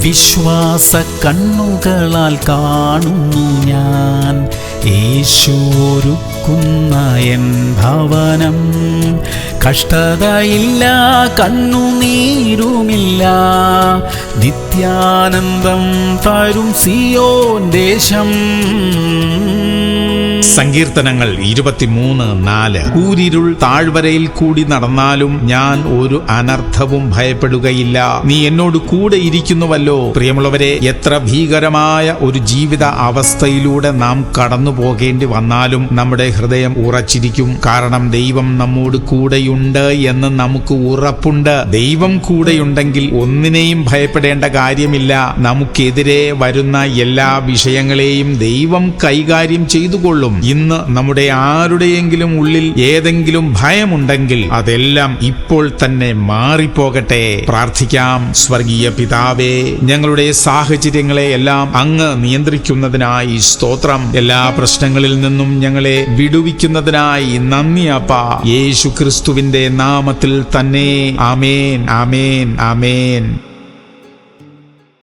വിശ്വാസ കണ്ണുകളാൽ കാണുന്നു ഞാൻ യേശു ഒരുക്കുന്ന എൻ ഭവനം. കഷ്ടതയില്ല, കണ്ണുനീരുമില്ല, നിത്യാനന്ദം തരും സിയോൻ ദേശം. സങ്കീർത്തനങ്ങൾ 23:4. കൂരിരുൾ താഴ്വരയിൽ കൂടി നടന്നാലും ഞാൻ ഒരു അനർത്ഥവും ഭയപ്പെടുകയില്ല, നീ എന്നോട് കൂടെ ഇരിക്കുന്നുവല്ലോ. പ്രിയമുള്ളവരെ, എത്ര ഭീകരമായ ഒരു ജീവിത അവസ്ഥയിലൂടെ നാം കടന്നു പോകേണ്ടി വന്നാലും നമ്മുടെ ഹൃദയം ഉറച്ചിരിക്കും. കാരണം ദൈവം നമ്മോട് കൂടെയുണ്ട് എന്ന് നമുക്ക് ഉറപ്പുണ്ട്. ദൈവം കൂടെയുണ്ടെങ്കിൽ ഒന്നിനെയും ഭയപ്പെടേണ്ട കാര്യമില്ല. നമുക്കെതിരെ വരുന്ന എല്ലാ വിഷയങ്ങളെയും ദൈവം കൈകാര്യം ചെയ്തുകൊള്ളും. ഇന്ന് നമ്മുടെ ആരുടെയെങ്കിലും ഉള്ളിൽ ഏതെങ്കിലും ഭയമുണ്ടെങ്കിൽ അതെല്ലാം ഇപ്പോൾ തന്നെ മാറിപ്പോകട്ടെ. പ്രാർത്ഥിക്കാം. സ്വർഗീയ പിതാവേ, ഞങ്ങളുടെ സാഹചര്യങ്ങളെ എല്ലാം അങ്ങ് നിയന്ത്രിക്കുന്നതിനായി സ്തോത്രം. എല്ലാ പ്രശ്നങ്ങളിൽ നിന്നും ഞങ്ങളെ വിടുവിക്കുന്നതിനായി നന്ദി അപ്പാ. യേശു ക്രിസ്തുവിന്റെ നാമത്തിൽ തന്നെ. ആമേൻ, ആമേൻ, ആമേൻ.